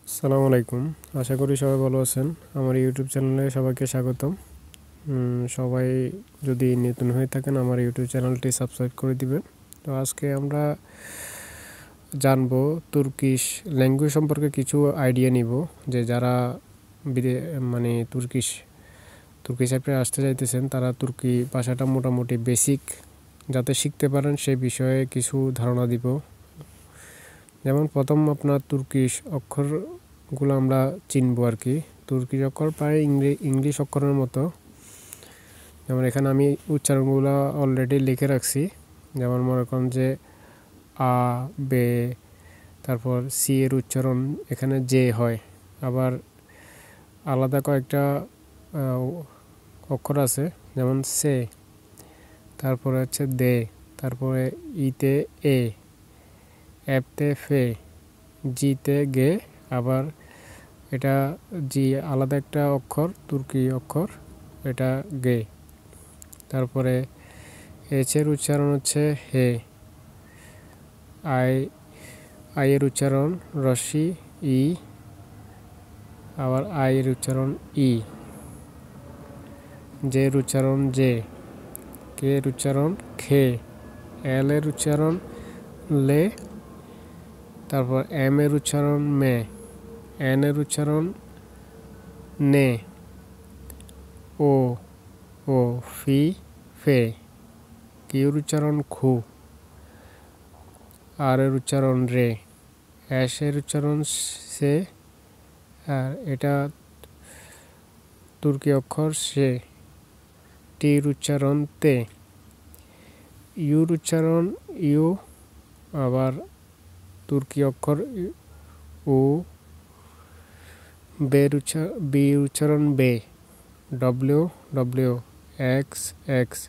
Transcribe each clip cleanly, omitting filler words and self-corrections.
আসসালামু আলাইকুম। আশা করি সবাই ভালো আছেন। আমার ইউটিউব চ্যানেলে সবাইকে স্বাগতম। সবাই যদি নতুন হয়ে থাকেন আমার ইউটিউব চ্যানেলটি সাবস্ক্রাইব করে দিবেন। তো আজকে আমরা জানবো তুর্কিশ ল্যাঙ্গুয়েজ সম্পর্কে কিছু আইডিয়া নিব, যে যারা তুর্কি সাইডে আসতে চাইতেছেন তারা তুর্কি ভাষাটা মোটামুটি বেসিক যাতে শিখতে পারেন সেই বিষয়ে কিছু ধারণা দিব। যেমন প্রথম আপনার তুর্কিশ অক্ষরগুলো আমরা চিনবো আর কি। তুর্কিশ অক্ষর প্রায় ইংলিশ অক্ষরের মতো। যেমন এখানে আমি উচ্চারণগুলো অলরেডি লিখে রাখছি। যেমন মনে করেন যে আ, বে, তারপর সি এর উচ্চারণ এখানে জে হয়। আবার আলাদা কয়েকটা অক্ষর আছে, যেমন সে, তারপরে হচ্ছে দে, তারপরে ইতে এ, এফতে ফে, জিতে গে। আবার এটা জি আলাদা একটা অক্ষর, তুর্কি অক্ষর, এটা গে। তারপরে এইচের উচ্চারণ হচ্ছে হে, আয়ের উচ্চারণ রস্যি ই, আবার আয়ের উচ্চারণ ই, জের উচ্চারণ জে, কে এর উচ্চারণ খে, এল এর উচ্চারণ লে, তারপর এম এর উচ্চারণ মে, এন এর উচ্চারণ নে, ও ও ফি ফে, কিউর উচ্চারণ খু, আর এর উচ্চারণ রে, অ্যাশ এর উচ্চারণ সে, আর এটা তুর্কি অক্ষর সে, টির উচ্চারণ তে, ইউর উচ্চারণ ইউ, আবার তুর্কি অক্ষর উ, বি উচ্চারণ বে, ডব্লিউ ডব্লিউ, এক্স এক্স,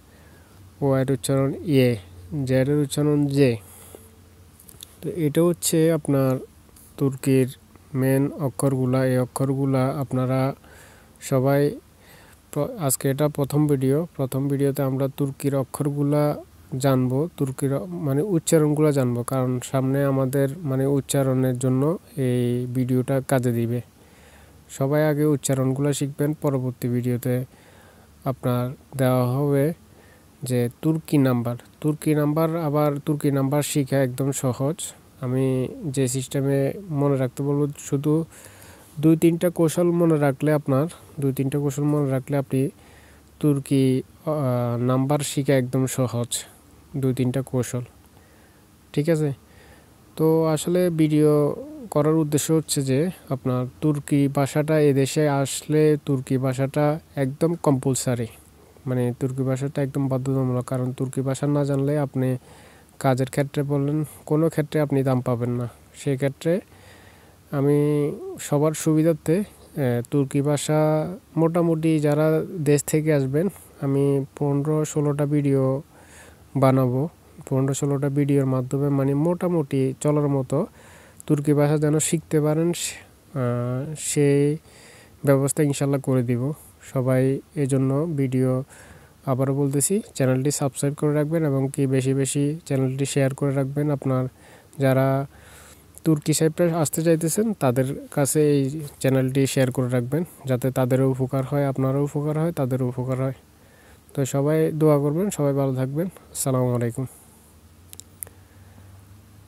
ও এর উচ্চারণ ইয়ে, জেড এর উচ্চারণ জে। তো এটা হচ্ছে আপনার তুর্কির মেন অক্ষরগুলা। এই অক্ষরগুলা আপনারা সবাই, আজকে এটা প্রথম ভিডিওতে আমরা তুর্কির অক্ষরগুলা জানবো, তুর্কির উচ্চারণগুলো জানবো, কারণ সামনে আমাদের উচ্চারণের জন্য এই ভিডিওটা কাজে দিবে। সবাই আগে উচ্চারণগুলো শিখবেন, পরবর্তী ভিডিওতে আপনার দেওয়া হবে যে তুর্কি নাম্বার। আবার তুর্কি নাম্বার শিখা একদম সহজ। আমি যে সিস্টেমে মনে রাখতে বলবো, শুধু 2-3টা কৌশল মনে রাখলে আপনি তুর্কি নাম্বার শিখা একদম সহজ। 2-3টা কৌশল, ঠিক আছে? তো আসলে ভিডিও করার উদ্দেশ্য হচ্ছে যে আপনার তুর্কি ভাষাটা এদেশে আসলে তুর্কি ভাষাটা একদম কম্পালসারি, তুর্কি ভাষাটা একদম বাধ্যতামূলক। কারণ তুর্কি ভাষা না জানলে আপনি কাজের ক্ষেত্রে বললেন, কোনো ক্ষেত্রে আপনি দাম পাবেন না। সেই ক্ষেত্রে আমি সবার সুবিধার্থে তুর্কি ভাষা মোটামুটি যারা দেশ থেকে আসবেন, আমি 15-16টা ভিডিও বানাবো। 15-16টা ভিডিওর মাধ্যমে মোটামুটি চলার মতো তুর্কি ভাষা যেন শিখতে পারেন, সেই ব্যবস্থা ইনশাল্লাহ করে দিব। সবাই এজন্য ভিডিও, আবারও বলতেছি, চ্যানেলটি সাবস্ক্রাইব করে রাখবেন এবং কি বেশি বেশি চ্যানেলটি শেয়ার করে রাখবেন। আপনার যারা তুর্কি সাইডে আসতে চাইতেছেন তাদের কাছে এই চ্যানেলটি শেয়ার করে রাখবেন, যাতে তাদেরও উপকার হয়, আপনারও উপকার হয়, তাদেরও উপকার হয়। তো সবাই দোয়া করবেন, সবাই ভালো থাকবেন। আসসালামু আলাইকুম।